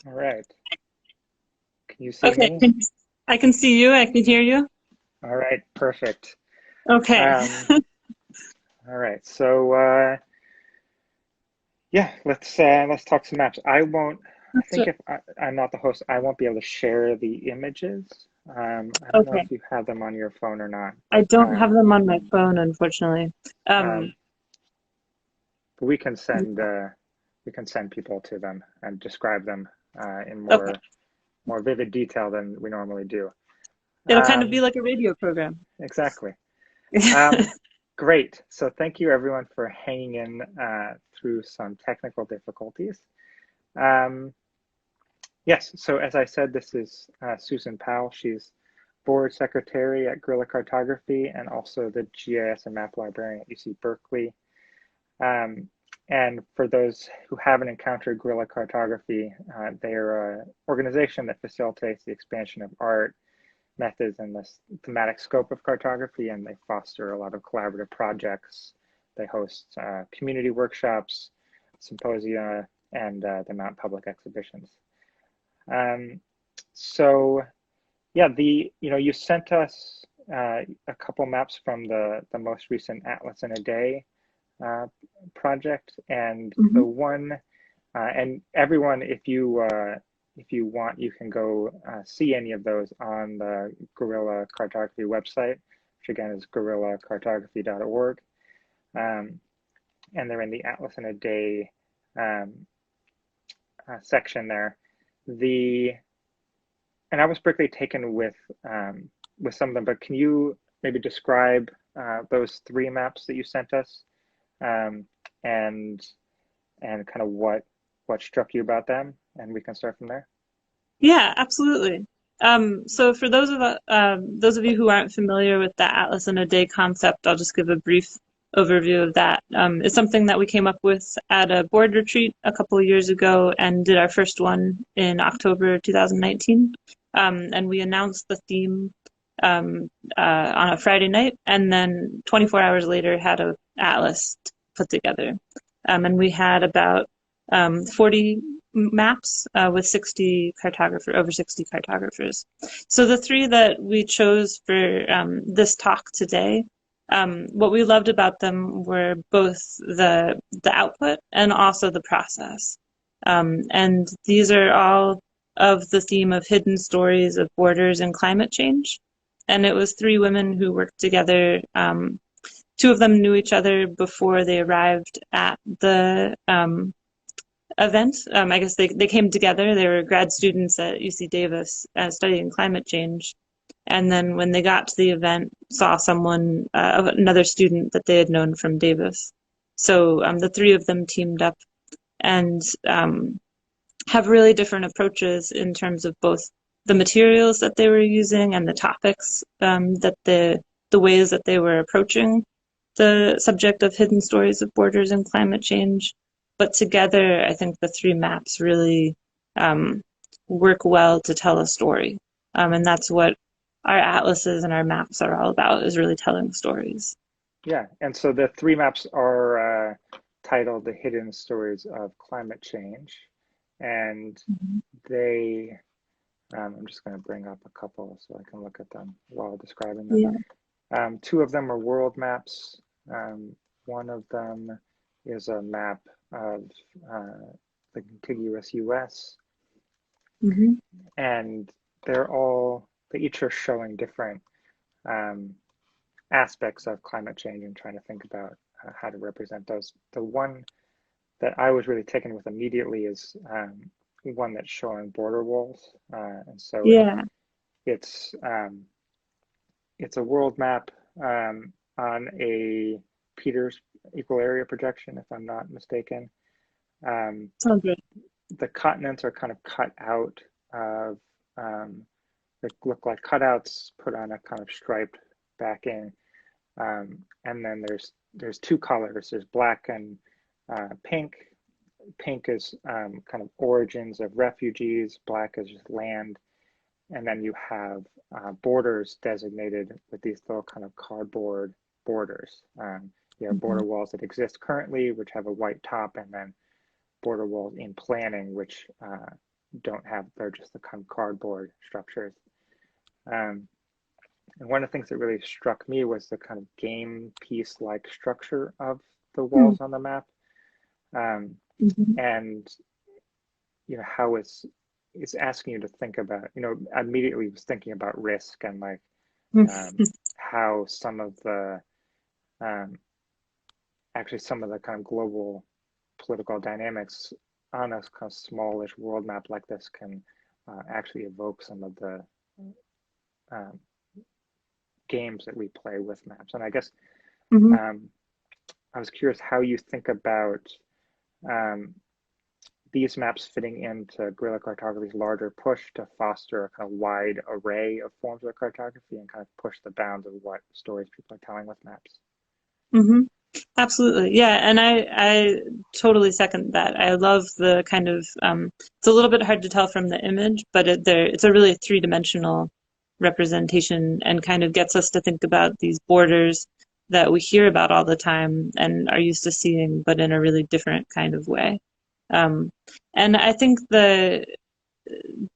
All right. Can you see Okay, me? I can see you. I can hear you. All right, perfect. Okay. Um, all right. Yeah, let's talk some maps. I think So- if I'm not the host, I won't be able to share the images. I don't know Okay. if you have them on your phone or not, I but don't have them on my phone, unfortunately. um, Um, but we can send people to them and describe them in okay. more vivid detail than we normally do. It'll kind of be Um, like a radio program. exactly. Um, Great. So thank you everyone for hanging in through some technical difficulties. Um, yes, so as I said, this is Susan Powell. She's board secretary at Guerrilla Cartography and also the GIS and map librarian at UC Berkeley. Um, and for those who haven't encountered Guerrilla Cartography, they're an organization that facilitates the expansion of art, methods, and the thematic scope of cartography, and they foster a lot of collaborative projects. They host community workshops, symposia, and they mount public exhibitions. Um, so yeah, you sent us a couple maps from the most recent Atlas in a Day uh, project, and the Mhm. one and everyone, if you want, you can go see any of those on the Guerrilla Cartography website, which again is guerrillacartography.org, um, and they're in the Atlas in a Day um, section there. The and I was particularly taken with some of them, but can you maybe describe those three maps that you sent us, um, and kind of what struck you about them, and we can start from there. Yeah, absolutely. So for those of you who aren't familiar with the Atlas in a Day concept, I'll just give a brief overview of that. It's something that we came up with at a board retreat a couple of years ago and did our first one in October 2019. And we announced the theme on a Friday night, and then 24 hours later had a atlas put together. And we had about 40 maps with 60 over 60 cartographers. So the three that we chose for this talk today, what we loved about them were both the output and also the process. And these are all of the theme of hidden stories of borders and climate change. And it was three women who worked together. Two of them knew each other before they arrived at the event. I guess they came together. They were grad students at UC Davis studying climate change. And then when they got to the event, saw another student that they had known from Davis. So the three of them teamed up and have really different approaches in terms of both the materials that they were using and the topics that the ways that they were approaching the subject of hidden stories of borders and climate change. But together, I think the three maps really um, work well to tell a story. And that's what our atlases and our maps are all about, is really telling stories. Yeah, and so the three maps are titled "The Hidden Stories of Climate Change," and Mhm. they. I'm just going to bring up a couple so I can look at them while describing them. Yeah. Two of them are world maps. One of them is a map of uh, the contiguous U.S., Hmm. and they each are showing different um, aspects of climate change and trying to think about how to represent those. The one that I was really taken with immediately is one that's showing border walls, and so Yeah. it's um, it's a world map on a Peters equal area projection, if I'm not mistaken. Um, Sounds good. the continents are kind of cut out of um, they look like cutouts put on a kind of striped backing. And then there's two colors. There's black and pink. Pink is kind of origins of refugees. Black is just land. And then you have borders designated with these little kind of cardboard borders. You have Mhm. border walls that exist currently, which have a white top, and then border walls in planning, which don't have, they're just the kind of cardboard structures. Um, and one of the things that really struck me was the kind of game piece-like structure of the walls on the map. Um, Mm-hmm. and how it's asking you to think about, immediately was thinking about risk and like how some of the um, actually some of the kind of global political dynamics on a kind of smallish world map like this can actually evoke some of the um, games that we play with maps. And I guess Mm-hmm. um, I was curious how you think about um, these maps fitting into guerrilla cartography's larger push to foster a kind of wide array of forms of cartography and kind of push the bounds of what stories people are telling with maps. Mm-hmm. Absolutely. Yeah. And I totally second that. I love the kind of, it's a little bit hard to tell from the image, but it's a really three-dimensional representation and kind of gets us to think about these borders that we hear about all the time and are used to seeing, but in a really different kind of way. Um, and I think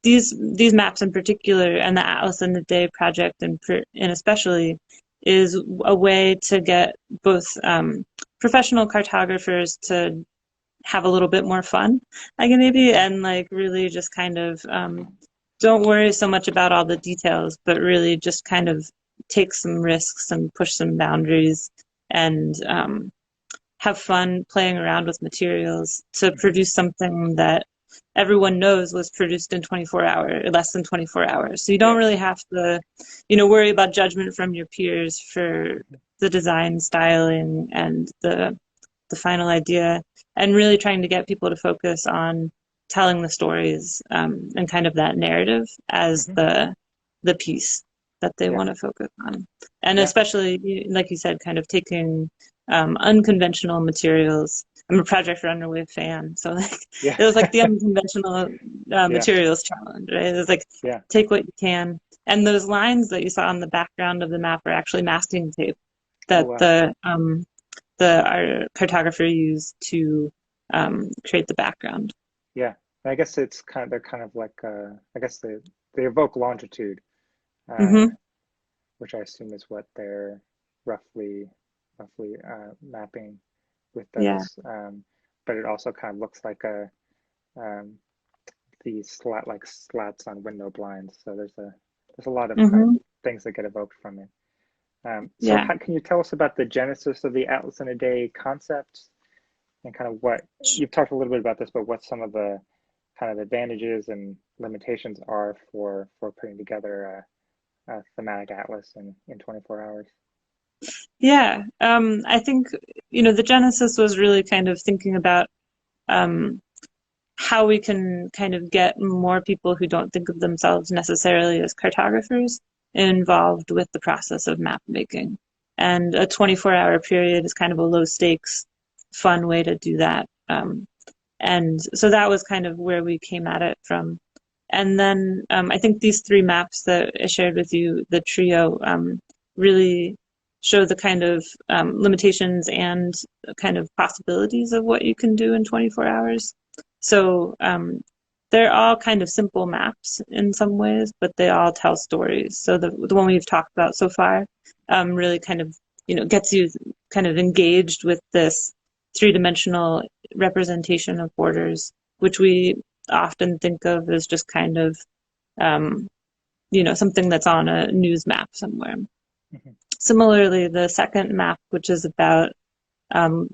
these maps in particular and the Atlas in a Day project and especially is a way to get both professional cartographers to have a little bit more fun, I can maybe, and like really just kind of don't worry so much about all the details, but really just kind of take some risks and push some boundaries and have fun playing around with materials to produce something that everyone knows was produced in 24 hours, less than 24 hours. So you don't Yeah. really have to, worry about judgment from your peers for the design styling and the final idea, and really trying to get people to focus on telling the stories and kind of that narrative as Mm-hmm. the piece that they Yeah. want to focus on. And Yeah. especially, like you said, kind of taking unconventional materials. I'm a Project Runaway fan, so like Yeah. it was like the unconventional Yeah. materials challenge, right? It was like Yeah. take what you can, and those lines that you saw on the background of the map are actually masking tape Oh that wow. our cartographer used to create the background. Yeah. I guess they're kind of like I guess they evoke longitude, uh, Mm-hmm. which I assume is what they're roughly mapping with Yeah. those. But it also kind of looks like um, these slats on window blinds. So there's a lot of kind of Mm-hmm. things that get evoked from it. So Yeah. how can you tell us about the genesis of the Atlas in a Day concept and kind of what you've talked a little bit about this, but what some of the kind of advantages and limitations are for putting together a thematic atlas in 24 hours? Yeah. I think, the genesis was really kind of thinking about um, how we can kind of get more people who don't think of themselves necessarily as cartographers involved with the process of map making. And a 24-hour period is kind of a low stakes, fun way to do that. And so that was kind of where we came at it from. And then I think these three maps that I shared with you, the trio, really show the kind of limitations and kind of possibilities of what you can do in 24 hours. So they're all kind of simple maps in some ways, but they all tell stories. So the one we've talked about so far really kind of gets you kind of engaged with this three-dimensional representation of borders, which we often think of as just kind of um, something that's on a news map somewhere. Mm-hmm. Similarly, the second map, which is about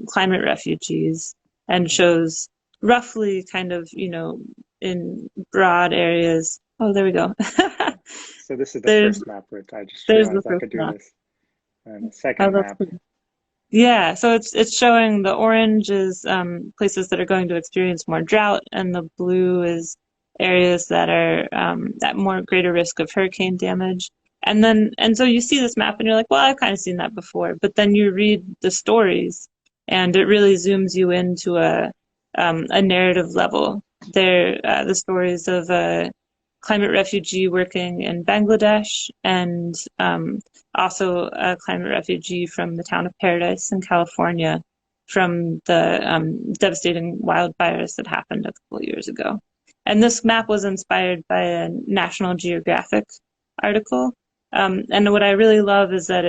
climate refugees and Mm-hmm. shows roughly kind of, in broad areas. Oh, there we go. So this is the there's first map, which I just there's the realized I first could do map. this. And the Oh, second that's map, cool. Yeah, so it's showing the orange is places that are going to experience more drought, and the blue is areas that are at more greater risk of hurricane damage. And so you see this map and you're like, well, I've kind of seen that before. But then you read the stories, and it really zooms you into a narrative level. They're the stories of a climate refugee working in Bangladesh and also a climate refugee from the town of Paradise in California from the devastating wildfires that happened a couple of years ago. And this map was inspired by a National Geographic article. And what I really love is that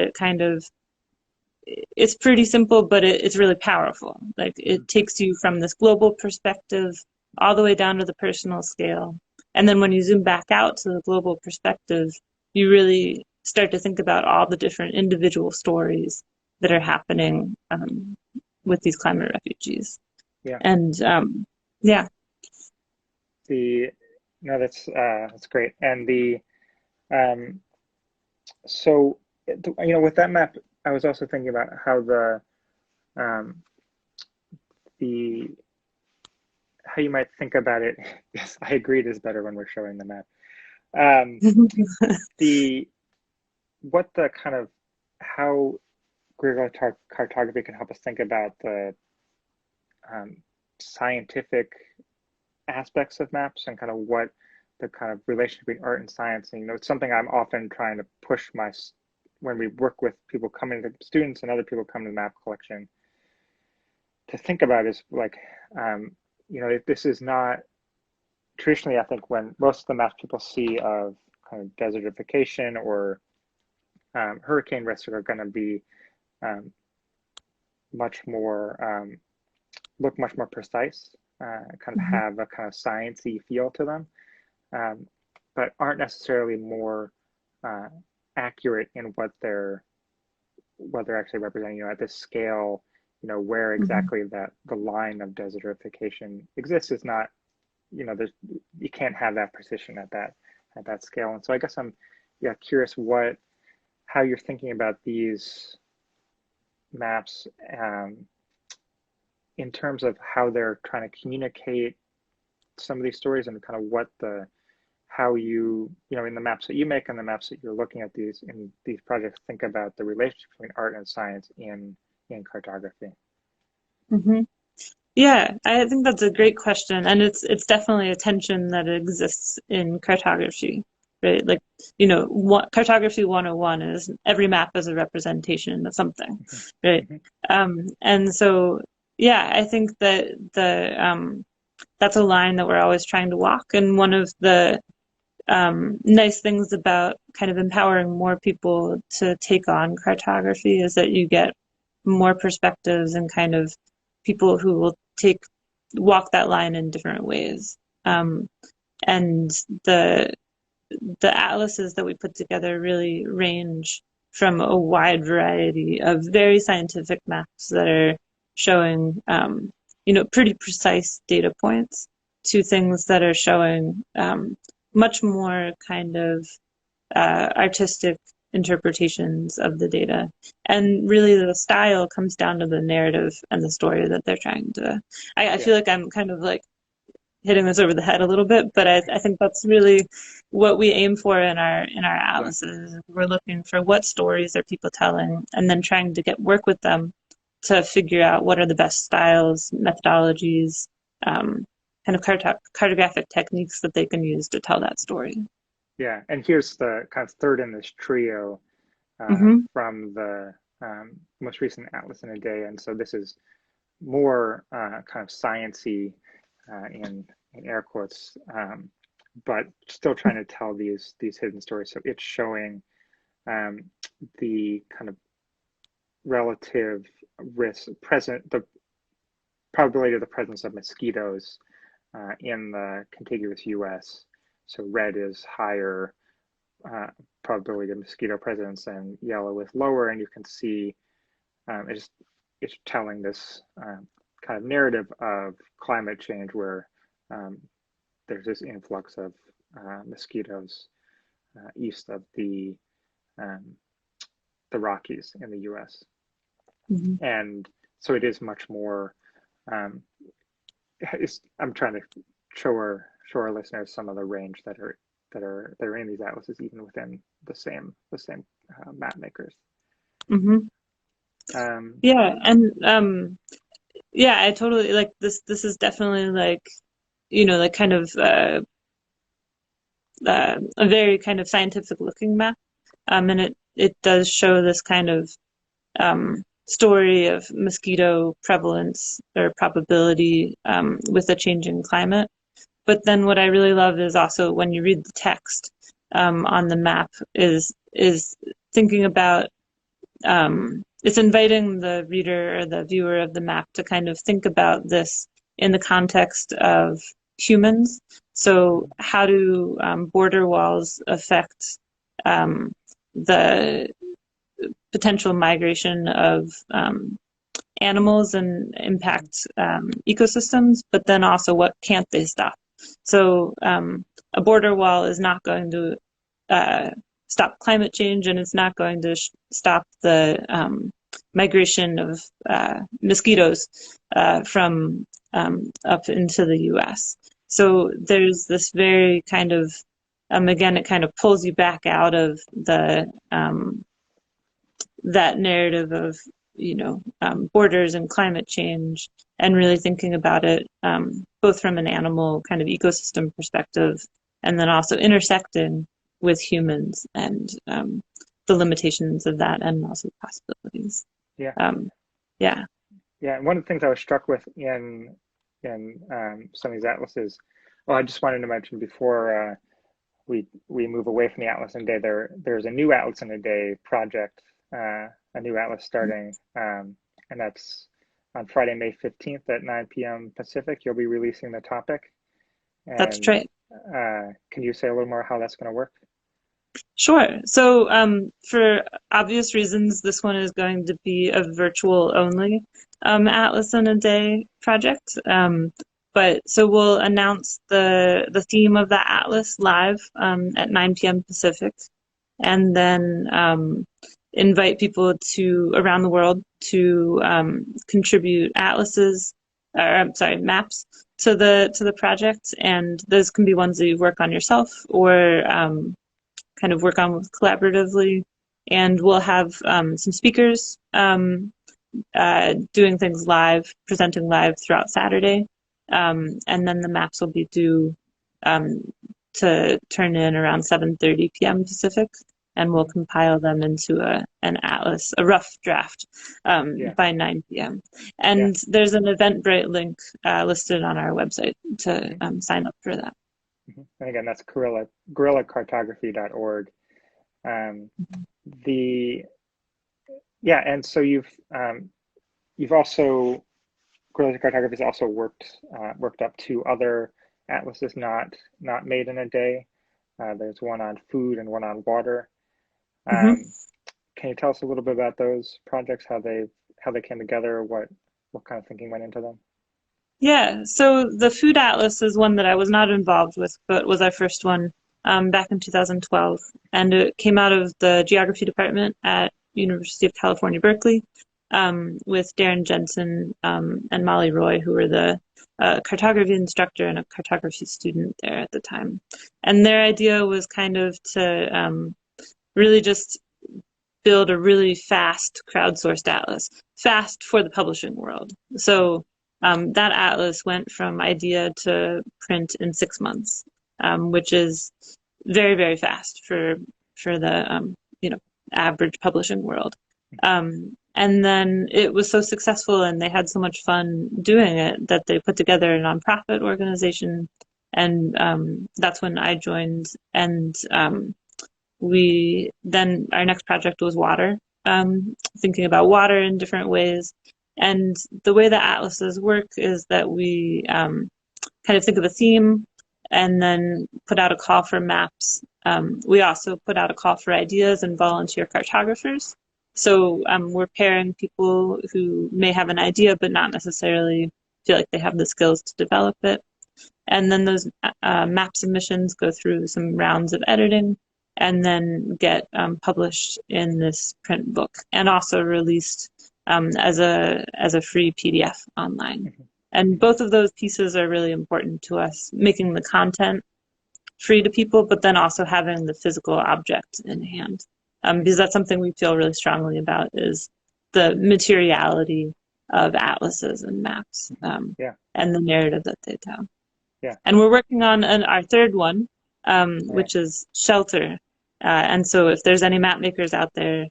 it's pretty simple, but it's really powerful. Like it takes you from this global perspective all the way down to the personal scale. And then when you zoom back out to the global perspective, you really start to think about all the different individual stories that are happening with these climate refugees. Yeah. And yeah. That's great. And so with that map, I was also thinking about how um, how you might think about it. Yes, I agree. It is better when we're showing the map. How guerrilla cartography can help us think about the scientific aspects of maps and kind of what the kind of relation between art and science. And it's something I'm often trying to push when we work with people coming to students and other people coming to the map collection to think about is like, this is not traditionally, I think when most of the maps people see of kind of desertification or hurricane risk are going to be much more look much more precise, kind of have a kind of sciencey feel to them, but aren't necessarily more accurate in what they're actually representing. At this scale, where exactly that the line of desertification exists is not, you can't have that precision at that scale. And so I guess I'm curious how you're thinking about these maps in terms of how they're trying to communicate some of these stories and kind of how you in the maps that you make and the maps that you're looking at in these projects think about the relationship between art and science in cartography. Yeah, I think that's a great question, and it's definitely a tension that exists in cartography, right? Like, cartography 101 is every map is a representation of something, right? And so, yeah, I think that that's a line that we're always trying to walk, and one of the nice things about kind of empowering more people to take on cartography is that you get more perspectives and kind of people who will walk that line in different ways. And the atlases that we put together really range from a wide variety of very scientific maps that are showing, pretty precise data points to things that are showing much more kind of artistic interpretations of the data. And really the style comes down to the narrative and the story that they're trying to. I feel like I'm kind of like hitting this over the head a little bit, but I think that's really what we aim for in our atlases. We're looking for what stories are people telling, and then trying to work with them to figure out what are the best styles, methodologies, kind of cartographic techniques that they can use to tell that story. Yeah, and here's the kind of third in this trio from the most recent Atlas in a Day, and so this is more kind of sciencey in air quotes, but still trying to tell these hidden stories. So it's showing the kind of relative risk the probability of the presence of mosquitoes in the contiguous U.S. So red is higher probability of mosquito presence and yellow is lower, and you can see it's telling this kind of narrative of climate change where there's this influx of mosquitoes east of the Rockies in the U.S. And so it is much more. I'm trying to show our listeners some of the range that are in these atlases, even within the same map makers. Yeah, and yeah, I totally like this. This is definitely like, like kind of a very kind of scientific looking map, and it does show this kind of story of mosquito prevalence or probability with a changing climate. But then what I really love is also when you read the text on the map is thinking about it's inviting the reader or the viewer of the map to kind of think about this in the context of humans. So how do border walls affect the potential migration of animals and impact ecosystems, but then also what can't they stop? So a border wall is not going to stop climate change, and it's not going to stop the migration of mosquitoes from up into the U.S. So there's this very kind of, again, it kind of pulls you back out of the that narrative of borders and climate change, and really thinking about it both from an animal kind of ecosystem perspective, and then also intersecting with humans and the limitations of that, and also possibilities. Yeah. Yeah. Yeah. And one of the things I was struck with in some of these atlases, well, I just wanted to mention before we move away from the Atlas in a Day, there's a new Atlas in a Day project, a new atlas starting, and that's on Friday, May 15th at 9 p.m. Pacific. You'll be releasing the topic. That's And right. Can you say a little more how that's going to work? Sure. So for obvious reasons, this one is going to be a virtual only Atlas in a Day project. But so we'll announce the theme of the Atlas live at 9 p.m. Pacific, and then invite people to around the world to contribute atlases, or I'm sorry, maps to the project, and those can be ones that you work on yourself or kind of work on collaboratively. And we'll have some speakers doing things live, presenting live throughout Saturday, and then the maps will be due to turn in around 7:30 p.m. Pacific, and we'll compile them into an atlas, a rough draft, by 9 p.m. And there's an Eventbrite link listed on our website to sign up for that. And again, that's guerrillacartography.org. And so you've also, Guerrilla Cartography has also worked up two other atlases not made in a day. There's one on food and one on water. Can you tell us a little bit about those projects, how they came together, what kind of thinking went into them? Yeah, so the Food Atlas is one that I was not involved with, but was our first one back in 2012. And it came out of the geography department at University of California, Berkeley, with Darren Jensen and Molly Roy, who were the cartography instructor and a cartography student there at the time. And their idea was kind of to really just build a really fast crowdsourced atlas, fast for the publishing world. So that atlas went from idea to print in 6 months, which is very, very fast for the average publishing world. And then it was so successful, and they had so much fun doing it, that they put together a nonprofit organization, and that's when I joined. And our next project was water, thinking about water in different ways. And the way that atlases work is that we kind of think of a theme and then put out a call for maps. We also put out a call for ideas and volunteer cartographers. So we're pairing people who may have an idea but not necessarily feel like they have the skills to develop it. And then those map submissions go through some rounds of editing and then get published in this print book, and also released as a free PDF online. And both of those pieces are really important to us, making the content free to people, but then also having the physical object in hand. Because that's something we feel really strongly about, is the materiality of atlases and maps, and the narrative that they tell. Yeah. And we're working on our third one, which is shelter. And so if there's any map makers out there,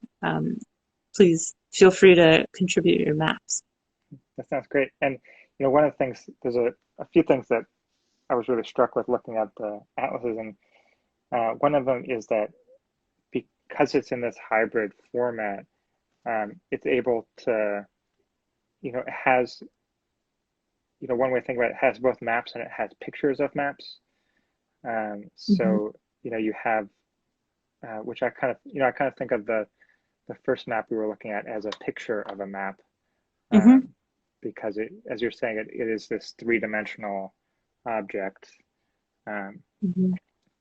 please feel free to contribute your maps. That sounds great. And one of the things, there's a few things that I was really struck with looking at the atlases, and one of them is that because it's in this hybrid format, it's able to, it has, one way to think about it, it has both maps and it has pictures of maps. Hmm. So, you have, which I kind of think of the first map we were looking at as a picture of a map, Hmm. um, because as you're saying, it is this three-dimensional object um, Hmm.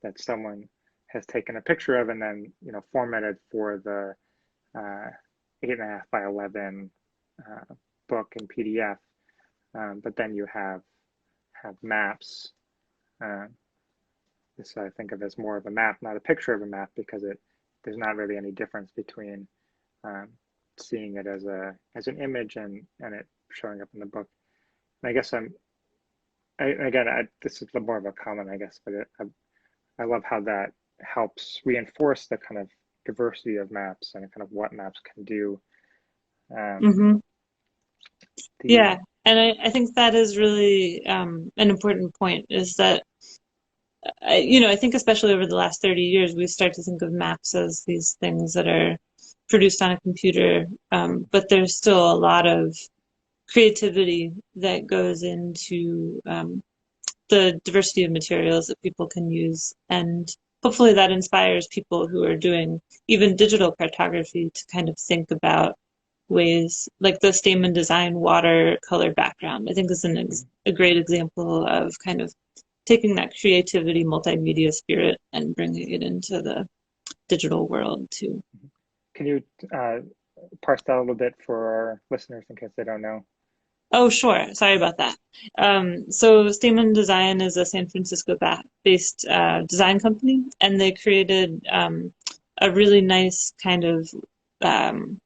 that someone has taken a picture of and then, formatted for the 8.5 by 11 book in PDF. But then you have maps. Uh, this I think of as more of a map, not a picture of a map, because there's not really any difference between um, seeing it as an image and it showing up in the book. And I guess this is more of a comment, I guess, but I love how that helps reinforce the kind of diversity of maps and kind of what maps can do. Um, Hmm. the Yeah, and I think that is really an important point is that I think especially over the last 30 years, we start to think of maps as these things that are produced on a computer, but there's still a lot of creativity that goes into the diversity of materials that people can use. And hopefully that inspires people who are doing even digital cartography to kind of think about ways like the Stamen Design watercolor background. I think is a great example of kind of taking that creativity, multimedia spirit and bringing it into the digital world too. Can you uh, parse that a little bit for our listeners in case they don't know? Oh, sure. Sorry about that. So Stamen Design is a San Francisco based design company, and they created a really nice kind of, um,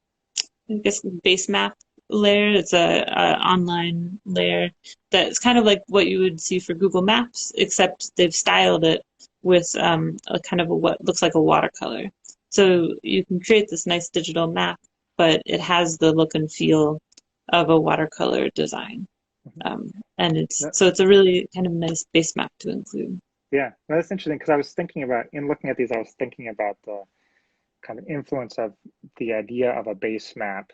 I guess, base map layer. It's a online layer that's kind of like what you would see for Google Maps, except they've styled it with a kind of what looks like a watercolor. So you can create this nice digital map, but it has the look and feel of a watercolor design. Mhm. And it's No, so it's a really kind of nice base map to include. yeah, no, that's interesting because I was thinking about, in looking at these, I was thinking about the kind of influence of the idea of a base map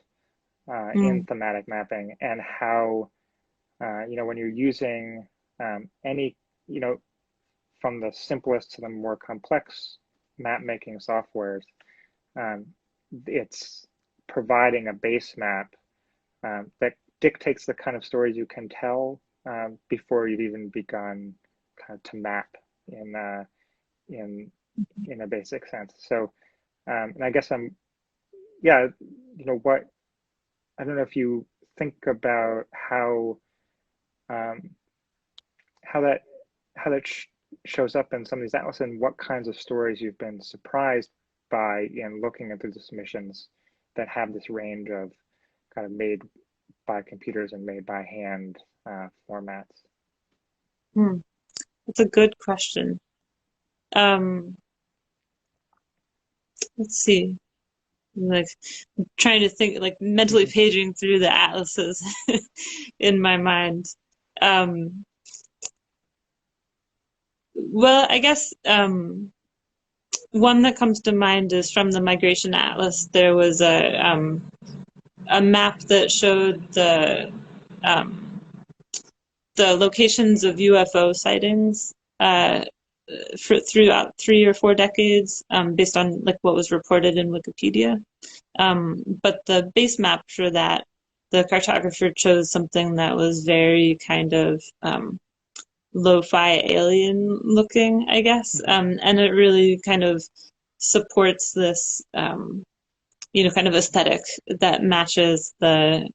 in Mm, thematic mapping and how, when you're using any, you know, from the simplest to the more complex map making softwares, um, it's providing a base map that dictates the kind of stories you can tell before you've even begun kind of to map in in in a basic sense. So, and I guess yeah, what I don't know if you think about um, how that how that shows up in some of these atlas and what kinds of stories you've been surprised by in looking into the submissions that have this range of kind of made by computers and made by hand formats. mm. That's a good question. Um, let's see. I'm like trying to think, like mentally paging through the atlases in my mind. Um, well, I guess one that comes to mind is from the Migration Atlas. There was a map that showed um, the locations of UFO sightings throughout 3 or 4 decades, based on like what was reported in Wikipedia. But the base map for that, the cartographer chose something that was very kind of lo-fi alien looking, I guess, Mm-hmm. and it really kind of supports this, kind of aesthetic that matches the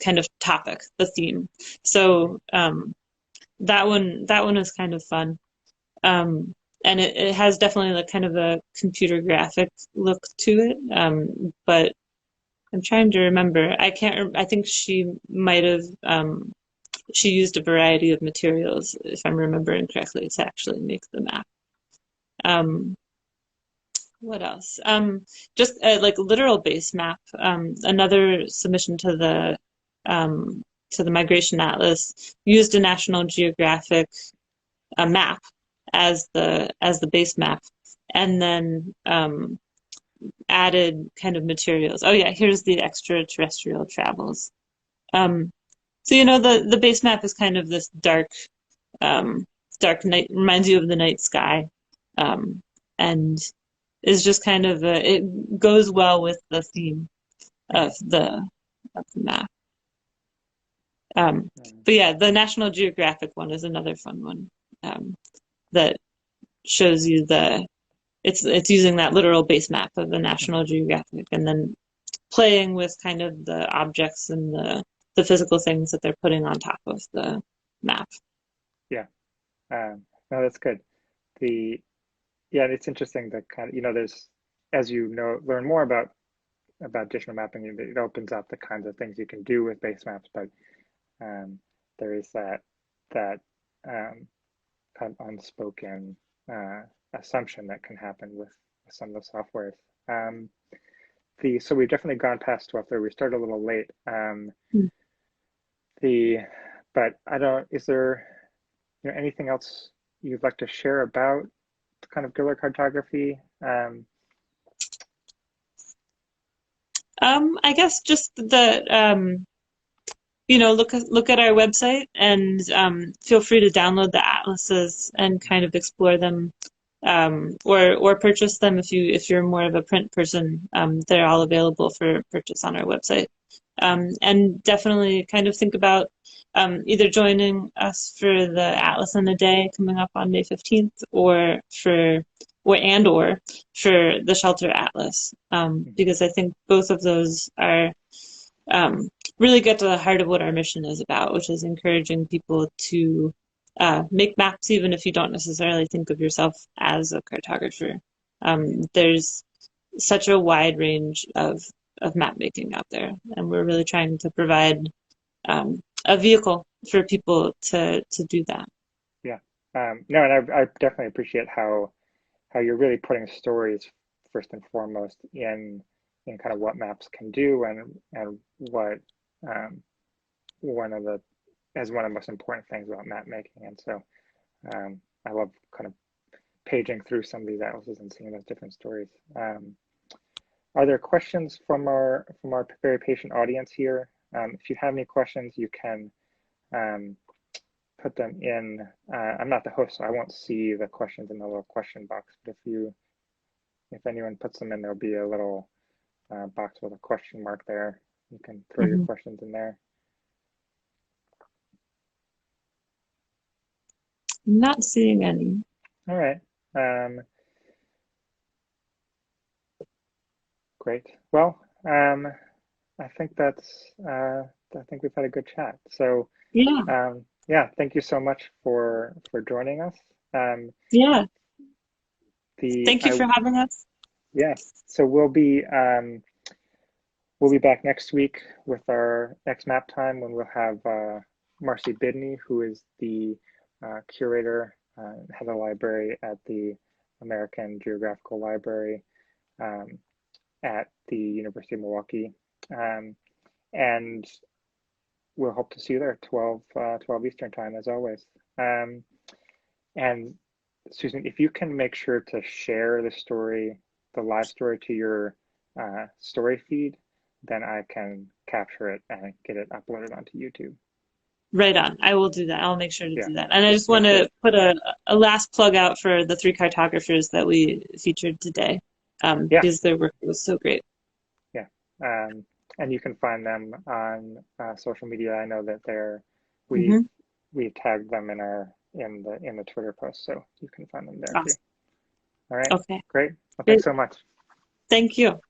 kind of topic, the theme. Mm-hmm. So that one is kind of fun. And it has definitely like kind of a computer graphic look to it. But I'm trying to remember. I can't. I think she might have. She used a variety of materials, if I'm remembering correctly, to actually make the map. Um, what else? Just like literal base map. Another submission to the to the Migration Atlas, used a National Geographic map as the base map, and then added kind of materials. Oh yeah, here's the extraterrestrial travels. So the base map is kind of this dark night, reminds you of the night sky, and is just kind of it goes well with the theme of the map. But yeah, the National Geographic one is another fun one that shows you it's using that literal base map of the National Geographic and then playing with kind of the objects and the physical things that they're putting on top of the map. Yeah. No, that's good. Yeah, it's interesting that kind of, there's, as learn more about digital mapping, it opens up the kinds of things you can do with base maps, but there is that kind of unspoken assumption that can happen with some of the softwares. So we've definitely gone past 12:30. We started a little late. But is there anything else you'd like to share about kind of guerrilla cartography? I guess just that look at our website and feel free to download the atlases and kind of explore them, or purchase them if you're more of a print person. They're all available for purchase on our website. And definitely kind of think about either joining us for the Atlas in a Day coming up on May 15th, or for the Shelter Atlas, because I think both of those are really get to the heart of what our mission is about, which is encouraging people to make maps even if you don't necessarily think of yourself as a cartographer. There's such a wide range of map making out there, and we're really trying to provide a vehicle for people to do that. Yeah. No, and I definitely appreciate how you're really putting stories first and foremost in kind of what maps can do, and what one of the most important things about map making. And so I love kind of paging through some of these atlases and seeing those different stories. Are there questions from our very patient audience here? If you have any questions, you can put them in. I'm not the host, so I won't see the questions in the little question box, but if anyone puts them in, there'll be a little box with a question mark there. You can throw your questions in there. I'm not seeing any. All right. Great. Well, I think I think we've had a good chat. So yeah, thank you so much for joining us. Yeah. Thank you for having us. Yeah. So we'll be back next week with our next map time, when we'll have Marcy Bidney, who is the curator, head of the library at the American Geographical Library at the University of Milwaukee. And we'll hope to see you there at 12 Eastern time, as always. And Susan, if you can make sure to share the live story to your story feed, then I can capture it and get it uploaded onto YouTube. Right on. I will do that. I'll make sure to do that. And I just want to put a last plug out for the 3 cartographers that we featured today, because their work was so great. Yeah. And you can find them on social media. I know that we tagged them in the Twitter post, so you can find them there too. All right. Okay. Great. Well, thanks so much. Thank you.